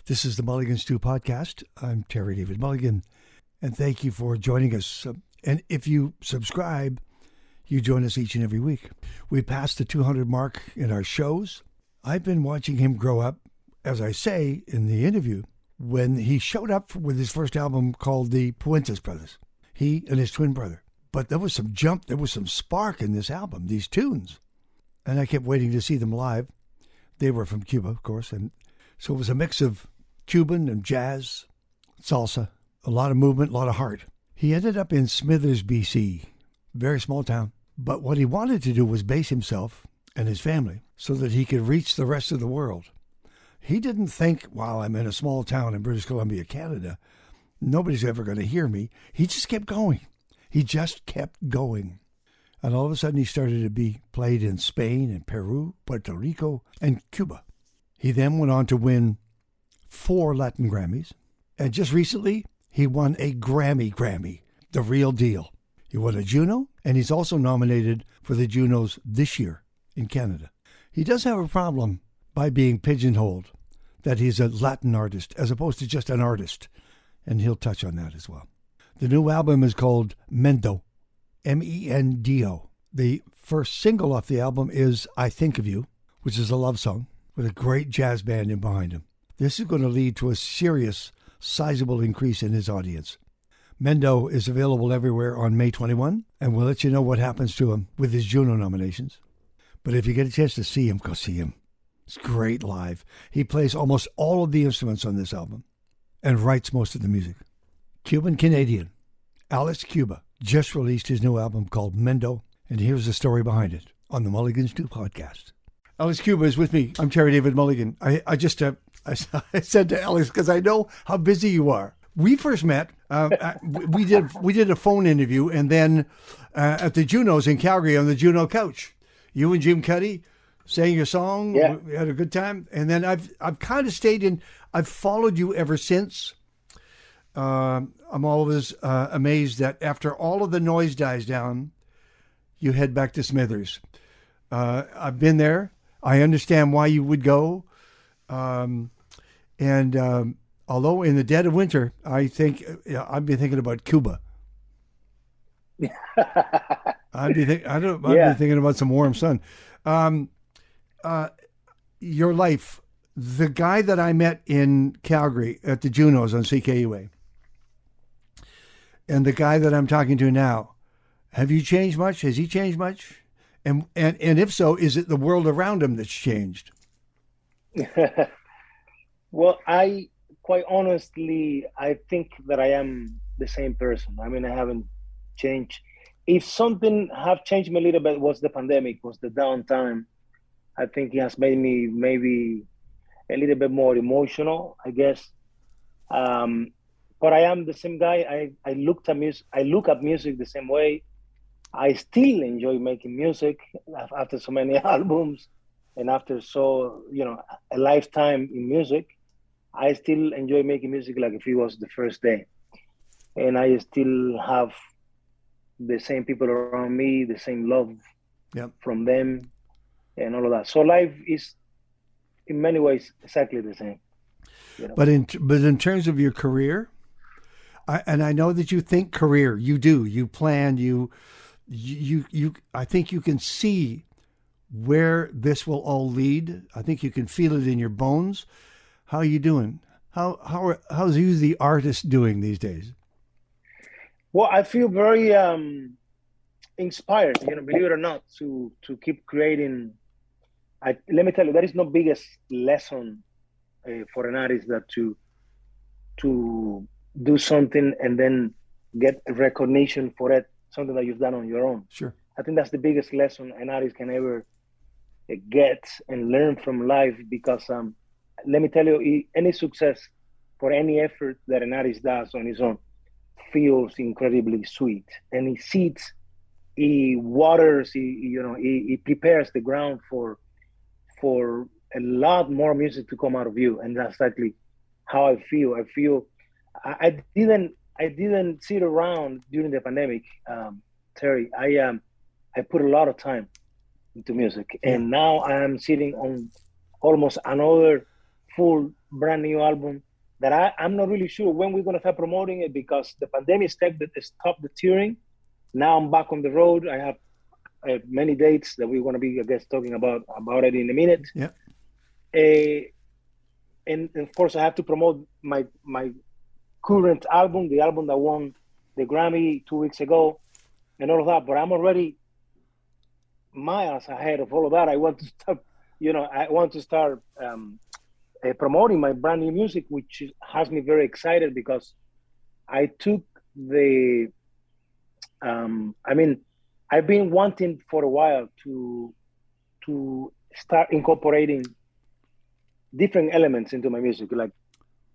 This is the Mulligan Stew podcast. I'm Terry David Mulligan, and thank you for joining us. And if you subscribe, you join us each and every week. We passed the 200 mark in our shows. I've been watching him grow up, as I say in the interview, when he showed up with his first album called the Puentes Brothers, he and his twin brother. But there was some jump, there was some spark in this album, these tunes. And I kept waiting to see them live. They were from Cuba, of course, and so it was a mix of Cuban and jazz, salsa, a lot of movement, a lot of heart. He ended up in Smithers, BC, very small town. But what he wanted to do was base himself and his family so that he could reach the rest of the world. He didn't think, while I'm in a small town in British Columbia, Canada, nobody's ever going to hear me. He just kept going. He just kept going. And all of a sudden he started to be played in Spain and Peru, Puerto Rico, and Cuba. He then went on to win 4 Latin Grammys. And just recently, he won a Grammy, the real deal. He won a Juno, and he's also nominated for the Junos this year in Canada. He does have a problem by being pigeonholed, that he's a Latin artist as opposed to just an artist, and he'll touch on that as well. The new album is called Mendo, Mendo. The first single off the album is I Think of You, which is a love song with a great jazz band in behind him. This is going to lead to a serious, sizable increase in his audience. Mendo is available everywhere on May 21, and we'll let you know what happens to him with his Juno nominations. But if you get a chance to see him, go see him. It's great live. He plays almost all of the instruments on this album and writes most of the music. Cuban-Canadian Alex Cuba just released his new album called Mendo, and here's the story behind it on the Mulligan Stew podcast. Alex Cuba is with me. I'm Terry David Mulligan. I said to Alex, because I know how busy you are. We first met. We did a phone interview, and then at the Junos in Calgary on the Juno couch, you and Jim Cuddy sang your song. Yeah. We had a good time, and then I've kind of stayed in. I've followed you ever since. I'm always amazed that after all of the noise dies down, you head back to Smithers. I've been there. I understand why you would go, and. Although in the dead of winter, I've been thinking about Cuba. I've been thinking about some warm sun. Your life, the guy that I met in Calgary at the Junos on CKUA, and the guy that I'm talking to now, have you changed much? Has he changed much? And if so, is it the world around him that's changed? Well, quite honestly, I think that I am the same person. I mean, I haven't changed. If something have changed me a little bit was the pandemic, was the downtime. I think it has made me maybe a little bit more emotional, I guess. But I am the same guy. I look at music the same way. I still enjoy making music after so many albums and after a lifetime in music. I still enjoy making music like if it was the first day. And I still have the same people around me, the same love from them and all of that. So life is in many ways exactly the same. You know? But in terms of your career, I know that you think career, you do, you plan, you I think you can see where this will all lead. I think you can feel it in your bones. How are you doing? How's you, the artist, doing these days? Well, I feel very inspired, believe it or not, to keep creating. Let me tell you, that is no biggest lesson for an artist that to do something and then get recognition for it, something that you've done on your own. Sure. I think that's the biggest lesson an artist can ever get and learn from life, because let me tell you, any success for any effort that an artist does on his own feels incredibly sweet. And he seeds, he waters, he prepares the ground for a lot more music to come out of you. And that's exactly how I feel. I didn't sit around during the pandemic, Terry. I put a lot of time into music, and now I am sitting on almost another full brand new album that I'm not really sure when we're going to start promoting it because the pandemic stopped the touring. Now I'm back on the road. I have many dates that we're going to be, I guess, talking about it in a minute. Yeah. And of course, I have to promote my current album, the album that won the Grammy 2 weeks ago, and all of that. But I'm already miles ahead of all of that. I want to start promoting my brand new music, which has me very excited because I took the. I've been wanting for a while to start incorporating different elements into my music, like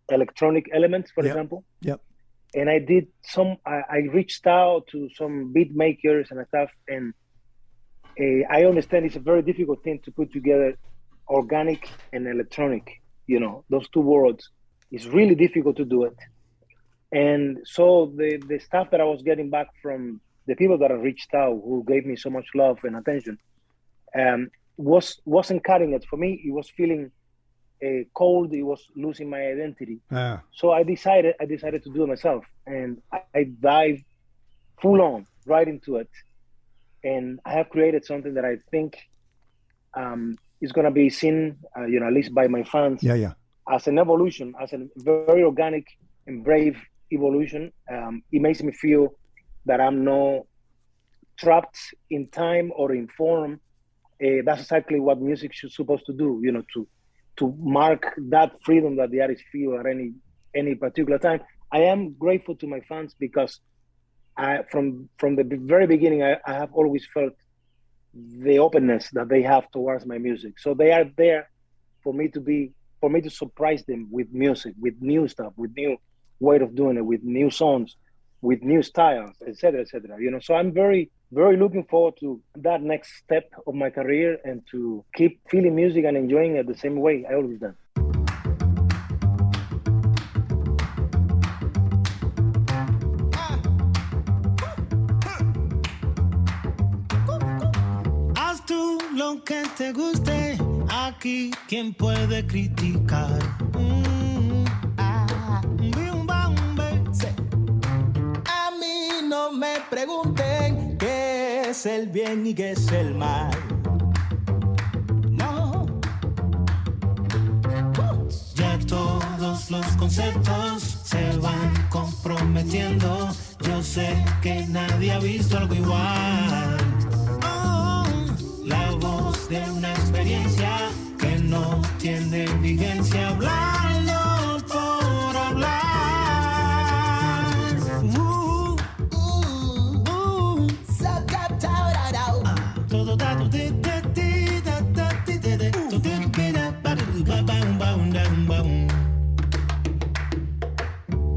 electronic elements, for example. Yep. And I did I reached out to some beat makers and stuff, and I understand it's a very difficult thing to put together organic and electronic, those two worlds. It's really difficult to do it. And so the stuff that I was getting back from the people that I reached out, who gave me so much love and attention, wasn't cutting it for me. It was feeling cold. It was losing my identity. So I decided to do it myself, and I dived full on right into it. And I have created something that I think is going to be seen, at least by my fans, as an evolution, as a very organic and brave evolution. It makes me feel that I'm not trapped in time or in form. That's exactly what music is supposed to do, to mark that freedom that the artist feel at any particular time. I am grateful to my fans because from the very beginning, I have always felt the openness that they have towards my music. So they are there for me to surprise them with music, with new stuff, with new way of doing it, with new songs, with new styles, etc., etc. So I'm very, very looking forward to that next step of my career and to keep feeling music and enjoying it the same way I always done. Haz tú lo que te guste, aquí quien puede criticar. No me pregunten qué es el bien y qué es el mal. No. Ya todos los conceptos se van comprometiendo. Yo sé que nadie ha visto algo igual. Oh, la voz de una experiencia que no tiene vigencia, hablando por hablar.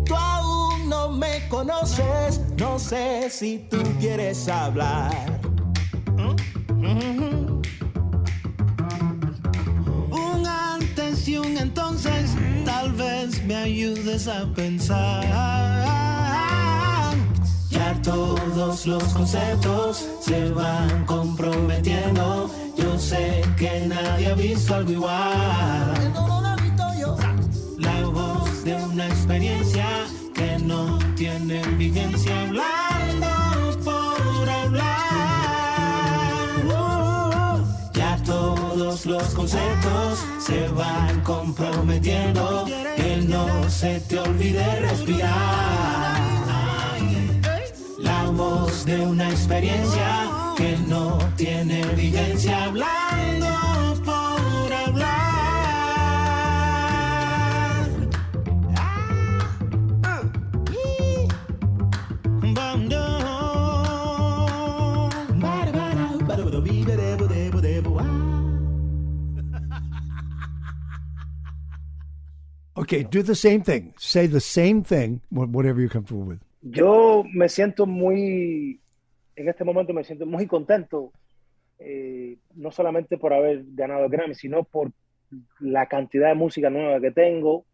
Tú aún no me conoces, no sé si tú quieres hablar. Un antes y un entonces, tal vez me ayudes a pensar. Ya todos los conceptos se van comprometiendo. Yo sé que nadie ha visto algo igual. La voz de una experiencia que no tiene vigencia, hablando por hablar. Ya todos los conceptos se van comprometiendo. Que no se te olvide respirar. La voz de una experiencia que no tiene vigencia, hablando por hablar. Okay, do the same thing. Say the same thing, whatever you're comfortable with. Yo me siento en este momento me siento muy contento, no solamente por haber ganado el Grammy, sino por la cantidad de música nueva que tengo.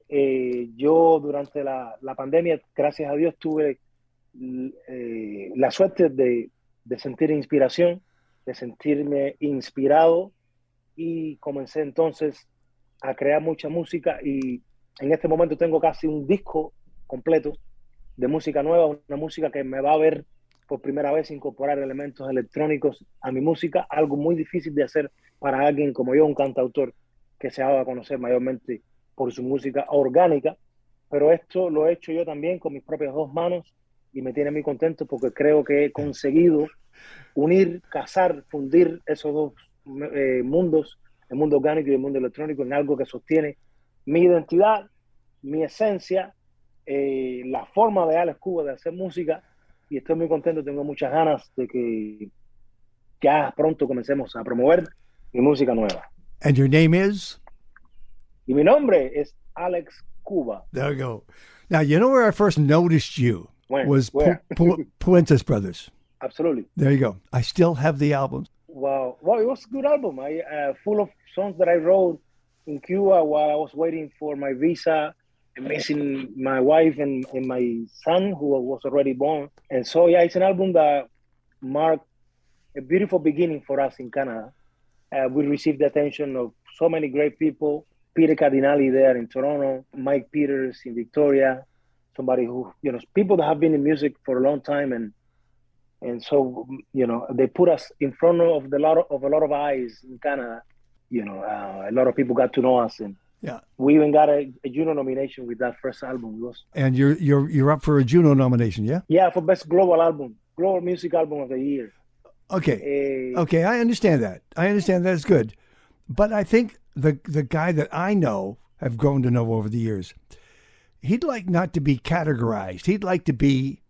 Yo durante la pandemia, gracias a Dios, tuve la suerte de sentir inspiración, de sentirme inspirado, y comencé entonces a crear mucha música y en este momento tengo casi un disco completo de música nueva, una música que me va a ver por primera vez incorporar elementos electrónicos a mi música, algo muy difícil de hacer para alguien como yo, un cantautor que se haga conocer mayormente por su música orgánica, pero esto lo he hecho yo también con mis propias dos manos y me tiene muy contento porque creo que he conseguido unir, casar, fundir esos dos mundos, el mundo orgánico y el mundo electrónico, en algo que sostiene mi identidad, mi esencia, la forma de Alex Cuba de hacer música, y estoy muy contento, tengo muchas ganas de que ya pronto comencemos a promover mi música nueva. And your name is? Y mi nombre es Alex Cuba. There you go. Now, you know where I first noticed you? Was Puentes Brothers. Absolutely. There you go. I still have the albums. Wow. Well, it was a good album. Full of songs that I wrote in Cuba while I was waiting for my visa, and missing my wife and my son, who was already born. And so, yeah, it's an album that marked a beautiful beginning for us in Canada. We received the attention of so many great people. Peter Cardinali there in Toronto, Mike Peters in Victoria, somebody who, people that have been in music for a long time. And so, they put us in front of a lot of eyes in Canada. A lot of people got to know us, and yeah, we even got a Juno nomination with that first album. And you're up for a Juno nomination, yeah? Yeah, for best global music album of the year. Okay, okay, I understand that. It's good, but I think the guy that I know, have grown to know over the years, he'd like not to be categorized. He'd like to be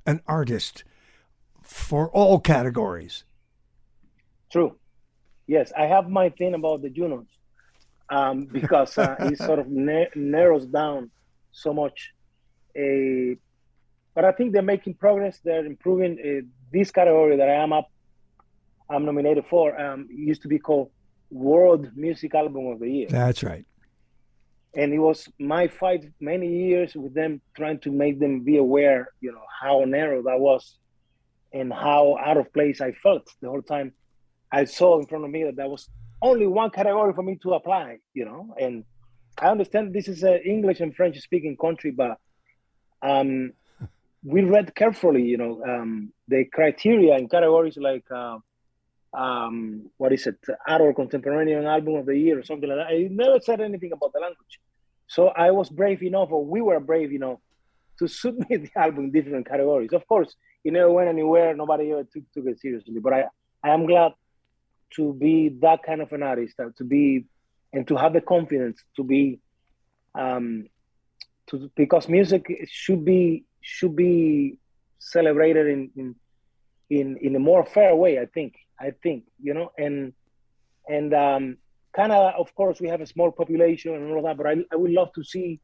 an artist for all categories. True. Yes, I have my thing about the Junos, because it sort of narrows down so much. But I think they're making progress. They're improving. This category that I'm nominated for, used to be called World Music Album of the Year. That's right. And it was my fight many years with them, trying to make them be aware, how narrow that was and how out of place I felt the whole time. I saw in front of me that there was only one category for me to apply, and I understand this is an English and French speaking country, but we read carefully, the criteria in categories like, adult contemporary album of the year or something like that. I never said anything about the language. So I was brave enough, or we were brave enough, to submit the album in different categories. Of course, it never went anywhere. Nobody ever took it seriously. But I am glad to be that kind of an artist, and to have the confidence to be, because music should be celebrated in a more fair way. I think, and Canada, of course, we have a small population and all of that, but I would love to see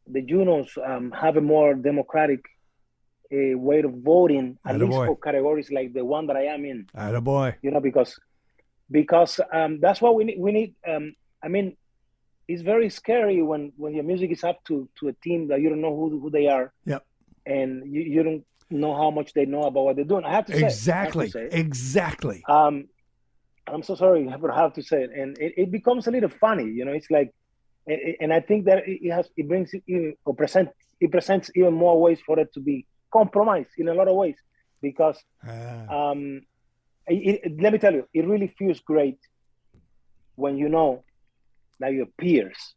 the Junos have a more democratic way of voting, at least for categories like the one that I am in. Attaboy. Because that's what we need. It's very scary when your music is up to a team that you don't know who they are. Yep. And you don't know how much they know about what they're doing. I have to say. Exactly. I'm so sorry, but I have to say it. And it becomes a little funny, it's like, and I think that it presents even more ways for it to be compromised in a lot of ways, because let me tell you, it really feels great when you know that your peers,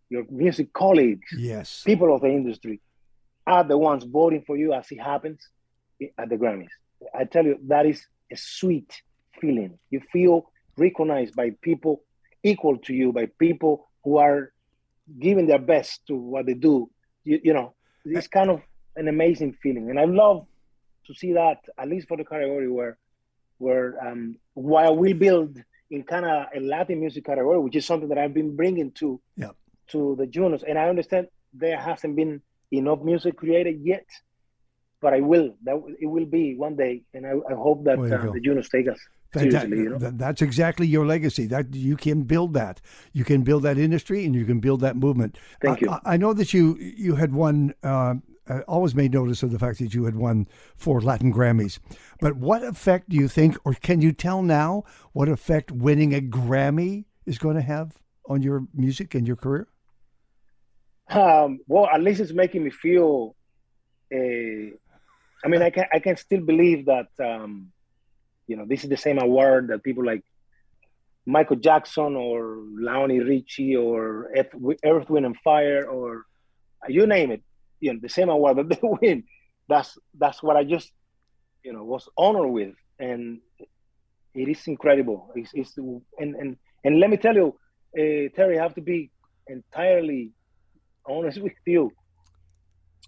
your music colleagues, yes, people of the industry, are the ones voting for you, as it happens at the Grammys. I tell you, that is a sweet feeling. You feel recognized by people equal to you, by people who are giving their best to what they do. It's kind of an amazing feeling. And I love to see that, at least for the category where while we build in Canada a Latin music category, which is something that I've been bringing to the Junos. And I understand there hasn't been enough music created yet, but it will be one day. And I hope that the Junos take us seriously. That's exactly your legacy. That you can build that. You can build that industry, and you can build that movement. Thank you. I know that you had won. I always made notice of the fact that you had won 4 Latin Grammys. But what effect do you think, or can you tell now, what effect winning a Grammy is going to have? on your music and your career? Well, at least it's making me feel. I mean, I can still believe that this is the same award that people like Michael Jackson or Lionel Richie or Earth, Wind and Fire or you name it, the same award that they win. That's what I just was honored with, and it is incredible. And let me tell you, Terry, I have to be entirely honest with you.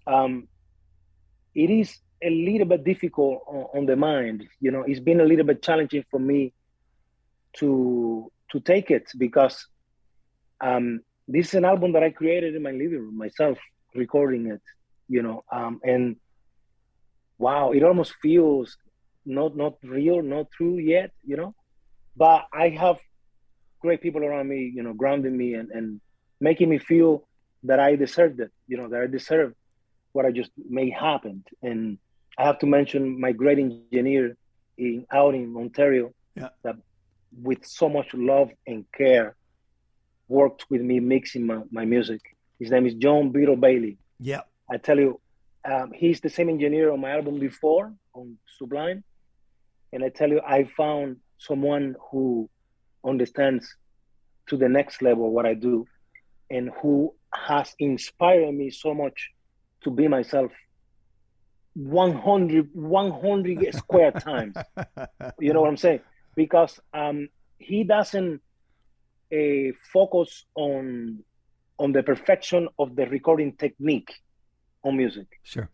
It is a little bit difficult on the mind. It's been a little bit challenging for me to take it because this is an album that I created in my living room myself, recording it. And wow, it almost feels not real, not true yet. But I have great people around me, grounding me and making me feel that I deserved it. That I deserve what I just made happen. And I have to mention my great engineer out in Ontario, that with so much love and care worked with me mixing my music. His name is John Beetle Bailey. Yeah. I tell you, he's the same engineer on my album before, on Sublime. And I tell you, I found someone who understands to the next level what I do and who has inspired me so much to be myself 100 square times. You know what I'm saying? Because he doesn't focus on the perfection of the recording technique on music. Sure.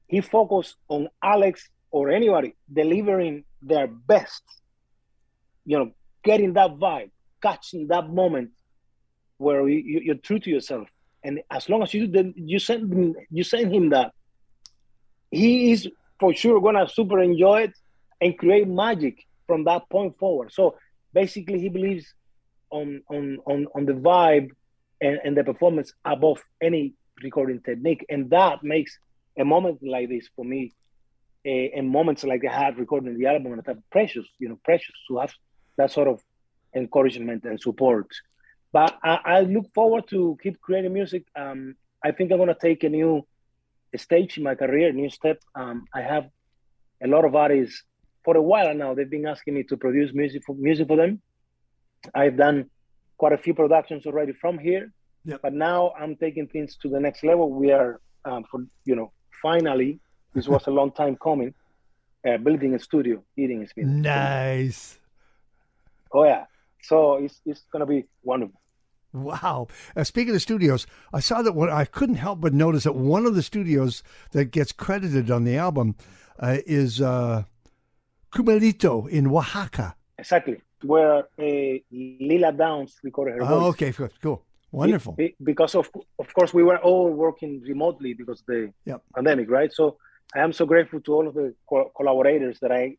He focused on Alex or anybody delivering their best, getting that vibe, catching that moment where you're true to yourself. And as long as you send him that, he is for sure gonna super enjoy it and create magic from that point forward. So basically, he believes on the vibe and the performance above any recording technique, and that makes a moment like this for me, and moments like I had recording the album, and I thought precious to have that sort of encouragement and support. But I look forward to keep creating music. I think I'm gonna take a new stage in my career, new step. I have a lot of artists for a while now. They've been asking me to produce music for them. I've done quite a few productions already from here, but now I'm taking things to the next level. We are, finally, this was a long time coming, building a studio, eating experience. Nice. Oh yeah, so it's gonna be wonderful. Wow. Speaking of studios, I saw that I couldn't help but notice that one of the studios that gets credited on the album is Cubanito in Oaxaca. Exactly, where Lila Downs recorded her voice. Oh, okay, cool. Wonderful. Because of course we were all working remotely because of the pandemic, right? So I am so grateful to all of the collaborators that I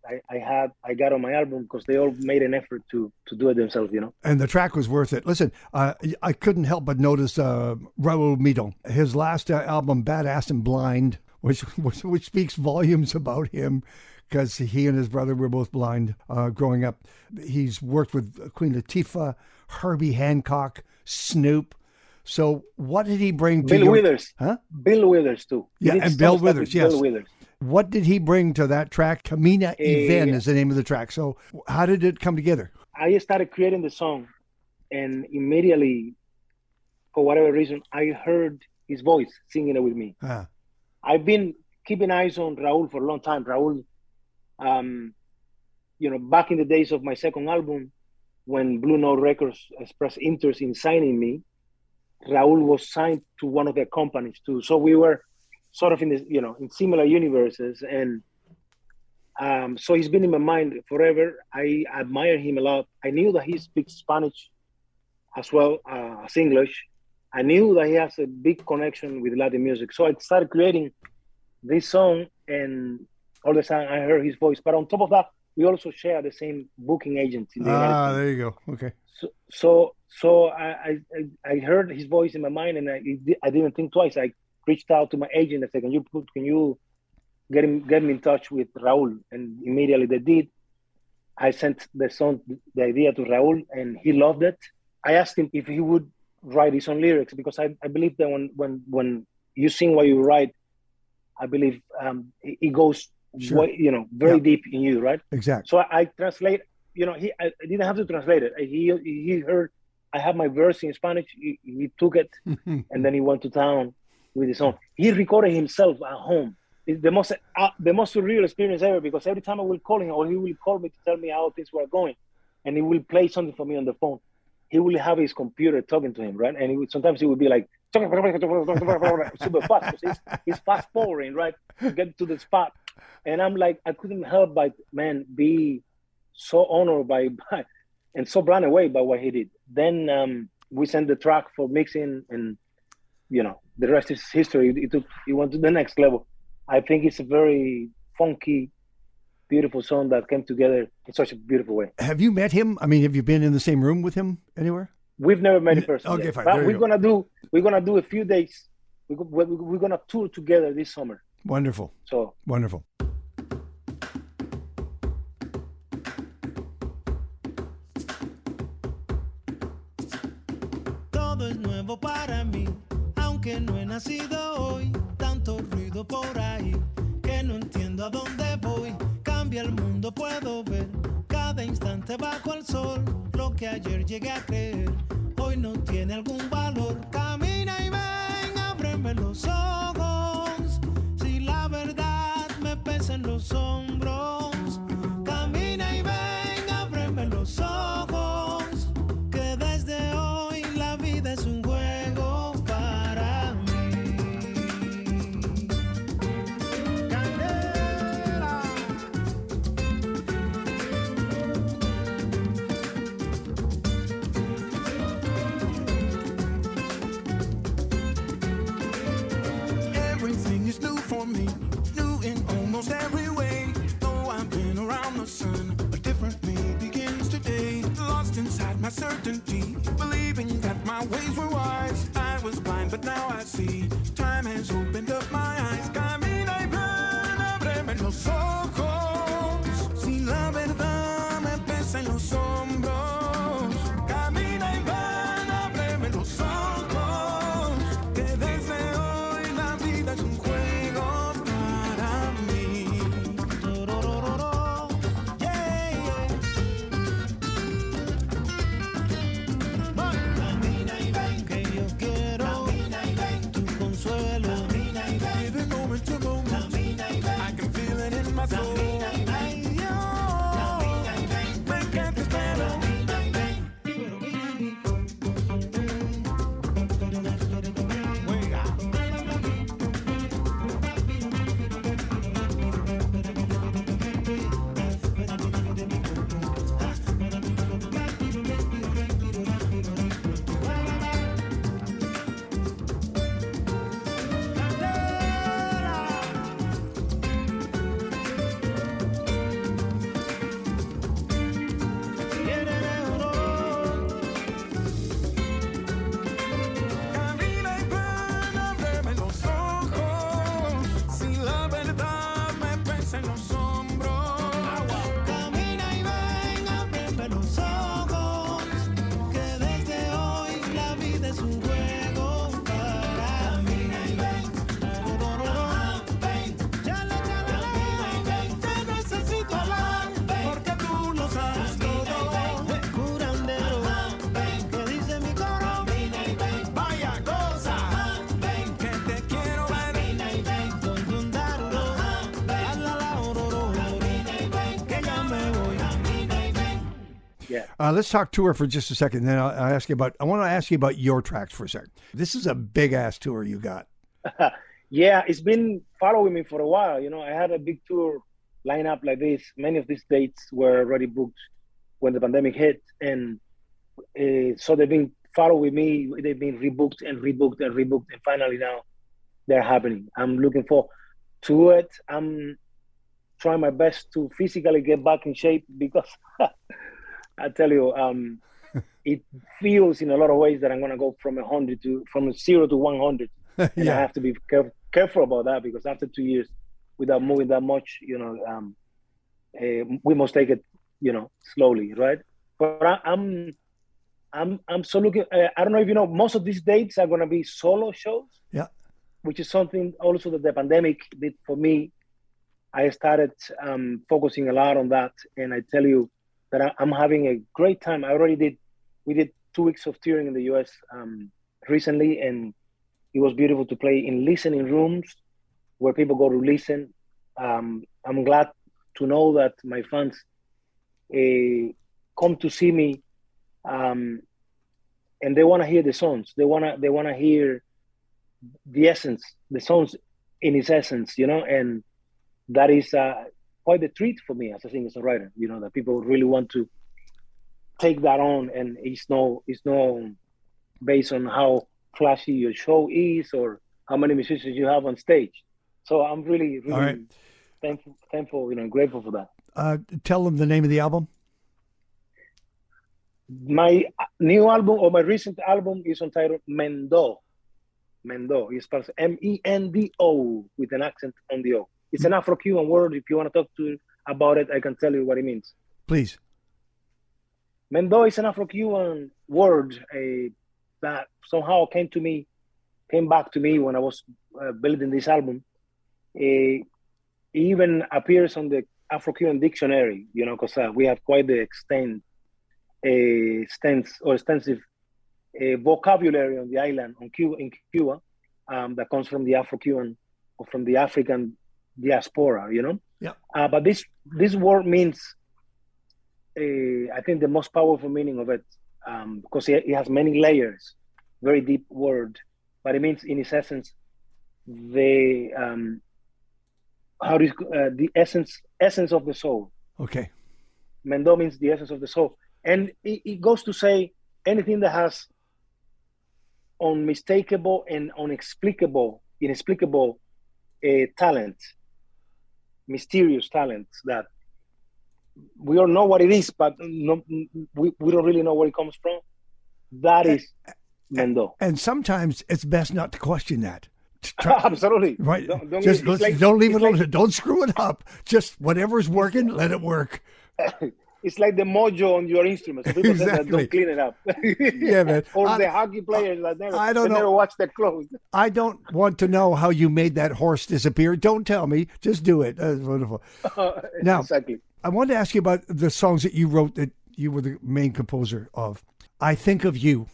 got on my album because they all made an effort to do it themselves, And the track was worth it. Listen, I couldn't help but notice Raul Mito, his last album, Badass and Blind, which speaks volumes about him because he and his brother were both blind growing up. He's worked with Queen Latifah, Herbie Hancock, Snoop. So what did he bring to Bill Withers? Huh? Bill Withers too. Yeah, and Bill Withers, yes. Bill Withers. What did he bring to that track? Camina y Ven is the name of the track. So how did it come together? I started creating the song, and immediately, for whatever reason, I heard his voice singing it with me. I've been keeping eyes on Raul for a long time. Raul, back in the days of my second album, when Blue Note Records expressed interest in signing me, Raul was signed to one of their companies too. So we were sort of in this, in similar universes. And so he's been in my mind forever. I admire him a lot. I knew that he speaks Spanish as well as English. I knew that he has a big connection with Latin music. So I started creating this song, and all the time I heard his voice. But on top of that, we also share the same booking agency. There you go. Okay. So I heard his voice in my mind, and I didn't think twice. I reached out to my agent and said, "Can you get me in touch with Raul?" And immediately they did. I sent the idea to Raul, and he loved it. I asked him if he would write his own lyrics, because I believe that when you sing what you write, I believe it goes very deep in you, right? Exactly. So I translate. I didn't have to translate it. He heard I have my verse in Spanish. He took it, and then he went to town with his own. He recorded himself at home. It's the most surreal experience ever, because every time I will call him, or he will call me to tell me how things were going, and he will play something for me on the phone. He will have his computer talking to him, right? And sometimes he would be like super fast, because he's fast forwarding, right, to get to the spot. And I'm like, I couldn't help but, be so honored by and so blown away by what he did. Then we sent the track for mixing, and the rest is history. It went to the next level. I think it's a very funky, beautiful song that came together in such a beautiful way. Have you met him? I mean, have you been in the same room with him anywhere? We've never met in person. Okay, yet. fine. But we're gonna do a few days. We're gonna tour together this summer. Wonderful. So wonderful. Todo es nuevo para mí, aunque no he nacido hoy. Tanto ruido por ahí que no entiendo a dónde voy. Cambia el mundo, puedo ver cada instante bajo el sol. Lo que ayer llegué a creer hoy no tiene algún valor. Camina y ven, ábreme los ojos. Si la verdad me pesa en los hombros. Camina y ven, ábreme los ojos. Que desde hoy la vida es un juego para mí. Candela. Everything is new for me, new in almost every way. Though I've been around the sun, a different me begins today. Lost inside my certainty, believing that my ways were wise. I was blind, but now I see. Time has opened up my eyes. Camina y ven, ábreme los ojos. Si la verdad me pesa en los hombros. Camina y ven, ábreme los ojos. Que desde hoy la vida es un juego para mí. Tororororo, yeah, yeah. Camina y ven, que yo quiero. Camina y ven, tu consuelo. Camina y ven, living moment to moment. Camina y ven, I can feel it in my soul. Camina y ven, ay, yo. Camina y ven, ven que te espero. Camina y ven. Juega. Camina y ven, ábreme los ojos. Si la verdad me pesa en los hombros. Camina y ven, ábreme los ojos. Que desde hoy la vida es un juego para mí. Camina y ven, ven. Chala, chala, camina y ven. Te necesito hablar, porque tú lo sabes todo. Curandero, que dice mi coro. Camina y ven, vaya cosa. Ven, que te quiero ver. Camina y ven, con un dardo. La ororo. Camina y ven, que ya me voy. Camina y ven. yeah. Let's talk tour for just a second. Then I want to ask you about your tracks for a second. This is a big ass tour you got. Yeah, it's been following me for a while. I had a big tour lineup like this. Many of these dates were already booked when the pandemic hit, and so they've been following me. They've been rebooked and rebooked and rebooked, and finally now they're happening. I'm looking forward to it. I'm trying my best to physically get back in shape, because I tell you, it feels in a lot of ways that I'm gonna go from 0 to 100. And I Yeah. have to be careful about that, because after 2 years without moving that much, we must take it, slowly, right? But I'm I'm so looking. I don't know if you know. Most of these dates are gonna be solo shows. Yeah. Which is something also that the pandemic did for me. I started focusing a lot on that, and I tell you that I'm having a great time. We did 2 weeks of touring in the U.S. Recently, and it was beautiful to play in listening rooms where people go to listen. I'm glad to know that my fans come to see me, and they want to hear the songs. They wanna hear the essence, the songs in its essence, and that is quite a treat for me as a singer-songwriter. That people really want to take that on, and it's no based on how flashy your show is or how many musicians you have on stage. So I'm really right. thankful, grateful for that. Tell them the name of the album. My new album, or my recent album, is entitled Mendo. Mendo. It spells Mendo with an accent on the O. It's an Afro-Cuban word. If you want to talk to about it, I can tell you what it means. Please. Mendo is an Afro-Cuban word that somehow came back to me when I was building this album. It even appears on the Afro-Cuban dictionary, because we have quite the extensive vocabulary on the island, in Cuba, that comes from the Afro-Cuban or from the African diaspora, Yeah. But this word means, I think, the most powerful meaning of it, because it has many layers, very deep word, but it means in its essence, the essence of the soul. Okay. Mendo means the essence of the soul. And it goes to say anything that has unmistakable and inexplicable talent, mysterious talents that we all know what it is, but we don't really know where it comes from. That is Mendo. And sometimes it's best not to question that. Absolutely. Right. Don't leave it alone. Don't screw it up. Just whatever's working, let it work. It's like the mojo on your instrument. So people say that don't clean it up. Yeah, man. Or the hockey players that never watch their clothes. I don't want to know how you made that horse disappear. Don't tell me. Just do it. That's wonderful. Now, exactly. I wanted to ask you about the songs that you wrote that you were the main composer of. I Think of You,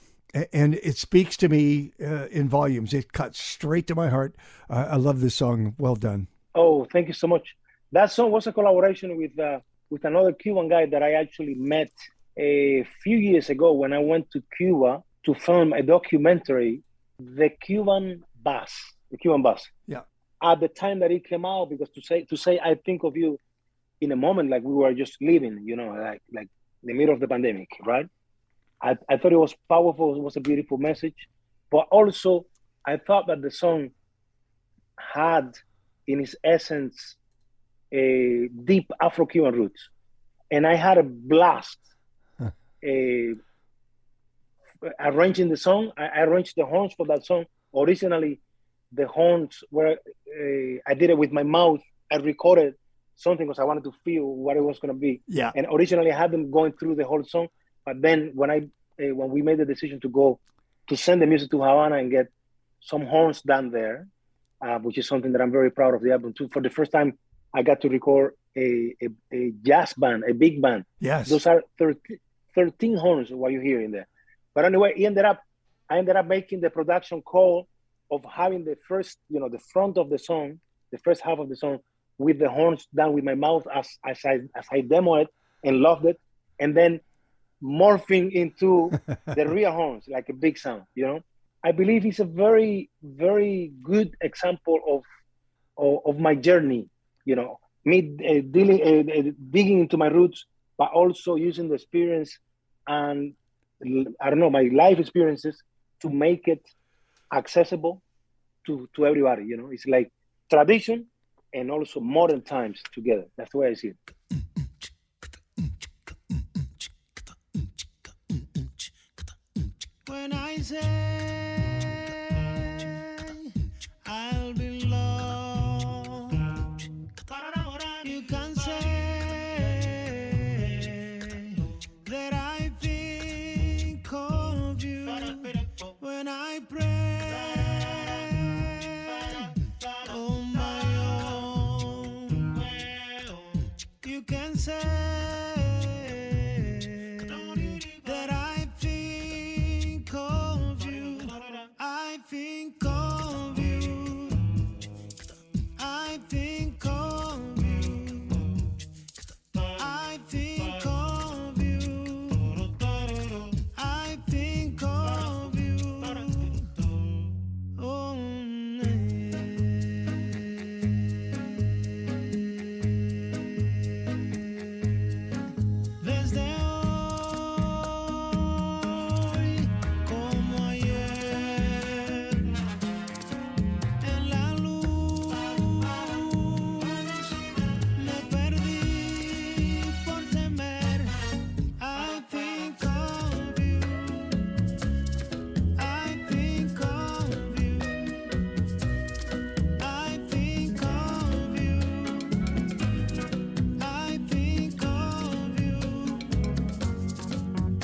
and it speaks to me in volumes. It cuts straight to my heart. I love this song. Well done. Oh, thank you so much. That song was a collaboration with another Cuban guy that I actually met a few years ago when I went to Cuba to film a documentary, The Cuban Bus. Yeah. At the time that it came out, because to say I think of you in a moment like we were just living, like the middle of the pandemic, right? I thought it was powerful. It was a beautiful message, but also I thought that the song had in its essence a deep Afro-Cuban roots, and I had a blast arranging the song. I arranged the horns for that song. Originally, the horns were I did it with my mouth. I recorded something because I wanted to feel what it was going to be. Yeah. And originally, I had them going through the whole song, but then when we made the decision to send the music to Havana and get some horns done there, which is something that I'm very proud of the album too. For the first time, I got to record a jazz band, a big band. Yes. Those are 13 horns, what you hear in there. But anyway, I ended up making the production call of having the first, the front of the song, the first half of the song with the horns done with my mouth as I demo it and loved it. And then morphing into the real horns, like a big sound, I believe it's a very, very good example of my journey, me digging into my roots, but also using the experience and, I don't know, my life experiences to make it accessible to everybody, It's like tradition and also modern times together. That's the way I see it. When I say I'll be lost, you can say that I think of can say that I think of you. I think of you. I think of you. I think of you. I think of you. Oh, desde hoy como ayer en la luz me perdí por temer. I think of you. I think of you. I think of you. I think of you.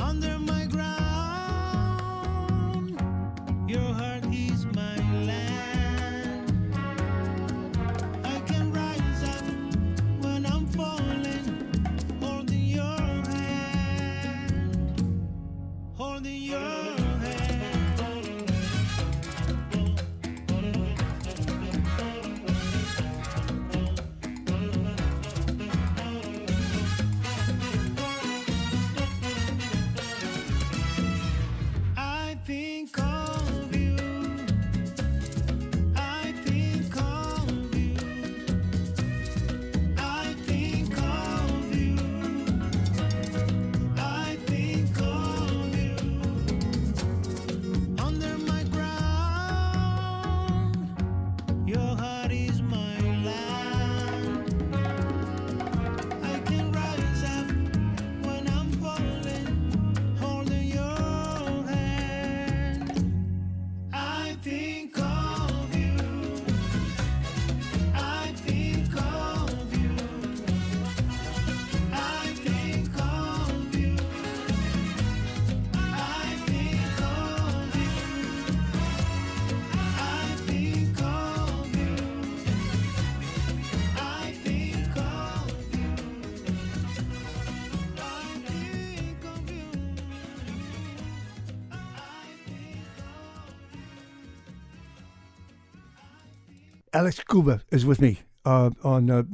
Under my ground, your heart is my land. I can rise up when I'm falling, holding your hand, holding your hand. I think of you. I think of you. I think of you. I think of you. Under my ground, your heart is my land. I can rise up when I'm falling, holding your hand. I think of you. I think of you. I think of you. I think of you. I think of you. I think of you. I think of you. Alex Cuba is with me on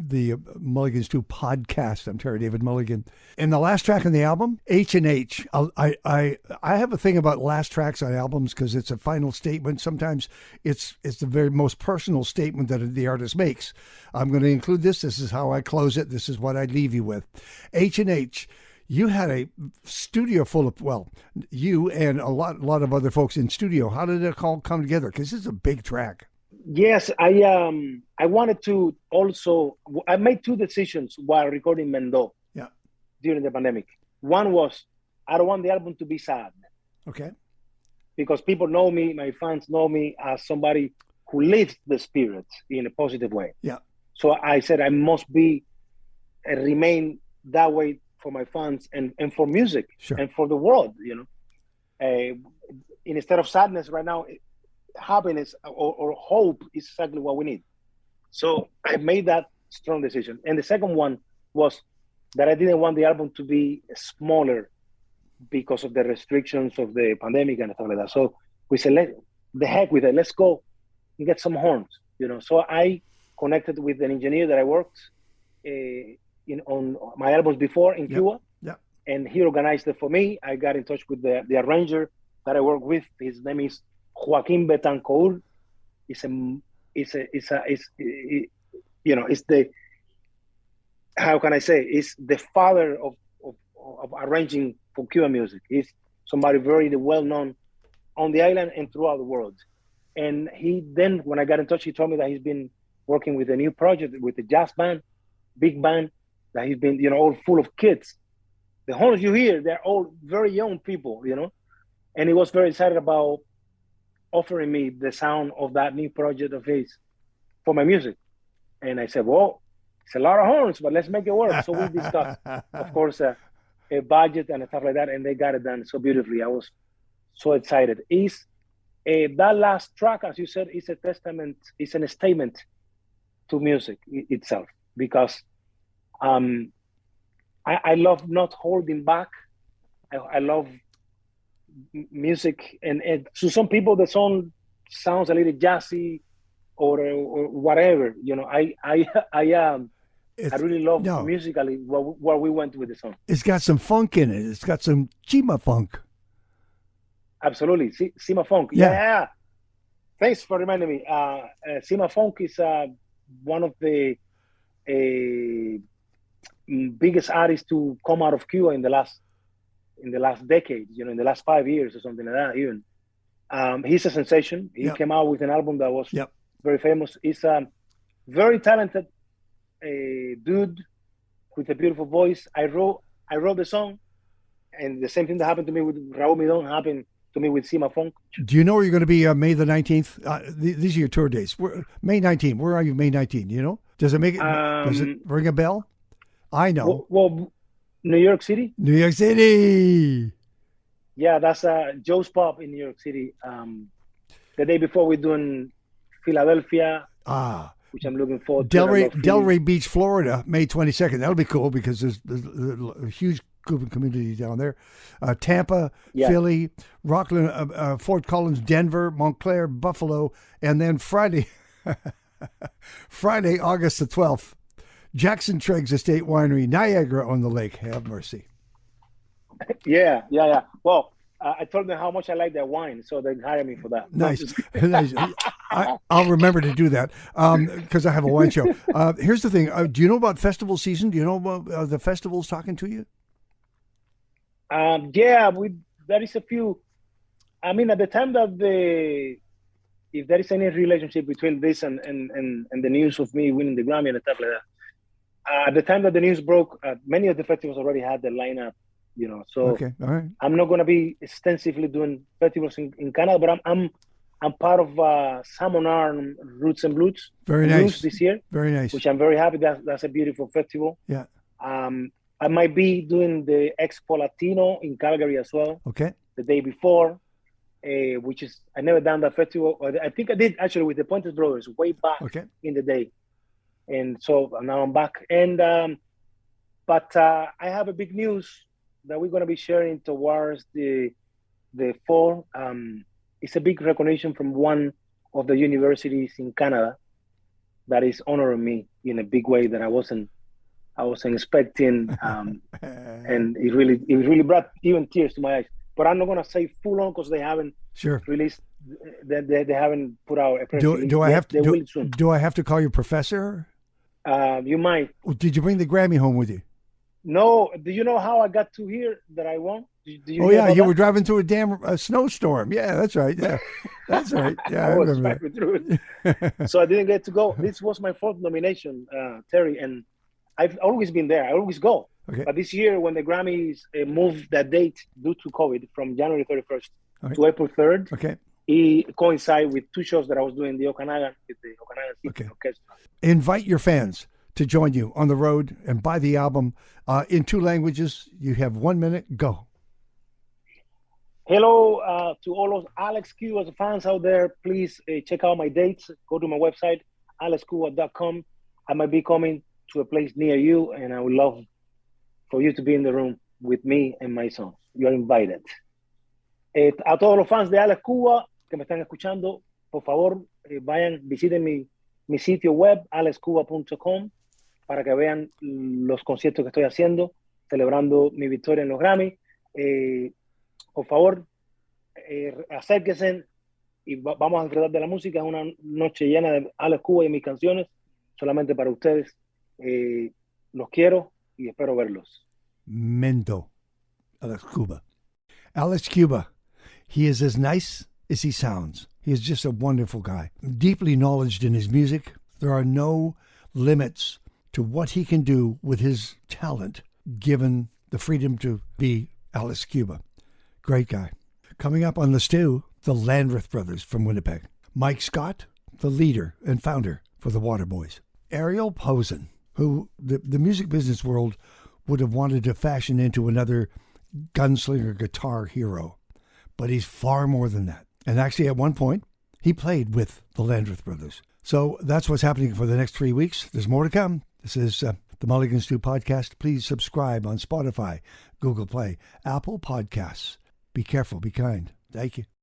the Mulligan Stew podcast. I'm Terry David Mulligan. And the last track on the album, H&H. I have a thing about last tracks on albums because it's a final statement. Sometimes it's the very most personal statement that the artist makes. I'm going to include this. This is how I close it. This is what I leave you with. H&H. You had a studio full of, well, you and a lot of other folks in studio. How did it all come together? Because this is a big track. Yes, I wanted to also. I made two decisions while recording Mendo Yeah. during the pandemic. One was I don't want the album to be sad Okay. because people know me, my fans know me as somebody who lives the spirit in a positive way. Yeah. So I said I must be and remain that way for my fans and for music Sure. and for the world. You know, instead of sadness right now, happiness or hope is exactly what we need. So I made that strong decision. And the second one was that I didn't want the album to be smaller because of the restrictions of the pandemic and stuff like that. So we said, the heck with it, let's go and get some horns, you know. So I connected with an engineer that I worked on my albums before in Cuba. Yep. And he organized it for me. I got in touch with the arranger that I work with. His name is Joaquin Betancourt. It's the, how can I say, it's the father of arranging for Cuban music. He's somebody very well known on the island and throughout the world. And he then, when I got in touch, he told me that he's been working with a new project with a jazz band, big band, that he's been, all full of kids. The horns you hear, they're all very young people, and he was very excited about offering me the sound of that new project of his for my music. And I said, well, it's a lot of horns, but let's make it work. So we discussed, of course, a budget and stuff like that, and they got it done so beautifully. I was so excited. That last track, as you said, is a testament, it's a statement to music itself, because I love not holding back. I love music, and to some people the song sounds a little jazzy or whatever. You know, I really love musically where we went with the song. It's got some funk in it. It's got some Chima funk. Absolutely, Cima funk. Yeah. Thanks for reminding me. Cima funk is one of the biggest artists to come out of Cuba in the last decade. You know, in the last 5 years or something like that. Even he's a sensation. He came out with an album that was very famous. He's a very talented dude with a beautiful voice. I wrote the song, and the same thing that happened to me with Raúl Midón happened to me with Cima Funk. Do you know where you're going to be May the 19th? These are your tour dates. May 19th. Where are you May 19th? You know? Does it ring a bell? I know. Well, New York City. New York City. Yeah, that's Joe's Pub in New York City. The day before we're doing Philadelphia. Which I'm looking forward to. Delray Beach, Florida, May 22nd. That'll be cool because there's a huge Cuban community down there. Tampa, Philly, Rockland, Fort Collins, Denver, Montclair, Buffalo, and then Friday, August the 12th, Jackson Triggs Estate Winery, Niagara on the Lake. Have mercy. Yeah. Well, I told them how much I like their wine, so they hired me for that. Nice. I'll remember to do that because I have a wine show. Here's the thing. Do you know about festival season? Do you know about the festivals talking to you? There is a few. I mean, at the time that if there is any relationship between this and the news of me winning the Grammy and stuff like that, at the time that the news broke, many of the festivals already had the lineup. You know, so okay, all right. I'm not going to be extensively doing festivals in Canada, but I'm part of Salmon Arm Roots and Blues. Very nice this year. Very nice. Which I'm very happy. That's a beautiful festival. Yeah. I might be doing the Expo Latino in Calgary as well. Okay. The day before, which is I never done that festival. I think I did actually with the Puentes Brothers way back in the day, and so now I'm back. And but I have a big news that we're going to be sharing towards the fall. It's a big recognition from one of the universities in Canada that is honoring me in a big way that I wasn't expecting, and it really brought even tears to my eyes. But I'm not going to say full on because they haven't released. They haven't put out a press release. Do I have to call you professor? You might. Did you bring the Grammy home with you? No. Do you know how I got to here that I won? You were driving through a damn snowstorm. Yeah, that's right. Yeah, that's right. Yeah, I was driving through it. So I didn't get to go. This was my fourth nomination, Terry, and I've always been there. I always go. Okay. But this year, when the Grammys moved that date due to COVID from January 31st to April 3rd, it coincided with two shows that I was doing the Okanagan with the Okanagan Symphony Orchestra. Invite your fans to join you on the road and buy the album in 2 languages. You have 1 minute. Go. Hello to all of Alex Cuba's fans out there. Please check out my dates. Go to my website, alexcuba.com. I might be coming to a place near you, and I would love for you to be in the room with me and my songs. You're invited. A todos los fans de Alex Cuba que me están escuchando, por favor, visiten mi sitio web, alexcuba.com, para que vean los conciertos que estoy haciendo, celebrando mi victoria en los Grammy. Por favor, acérquense y vamos a disfrutar de la música. Es una noche llena de Alex Cuba y mis canciones, solamente para ustedes. Los quiero y espero verlos. Mendo, Alex Cuba. Alex Cuba, he is as nice as he sounds. He is just a wonderful guy. Deeply knowledgeable in his music. There are no limits to what he can do with his talent, given the freedom to be Alex Cuba. Great guy. Coming up on the stew, the Landreth brothers from Winnipeg. Mike Scott, the leader and founder for the Waterboys. Ariel Posen, who the music business world would have wanted to fashion into another gunslinger guitar hero. But he's far more than that. And actually, at one point, he played with the Landreth brothers. So that's what's happening for the next 3 weeks. There's more to come. This is the the Mulligan Stew podcast, please subscribe on Spotify, Google Play, Apple Podcasts. Be careful, be kind. Thank you.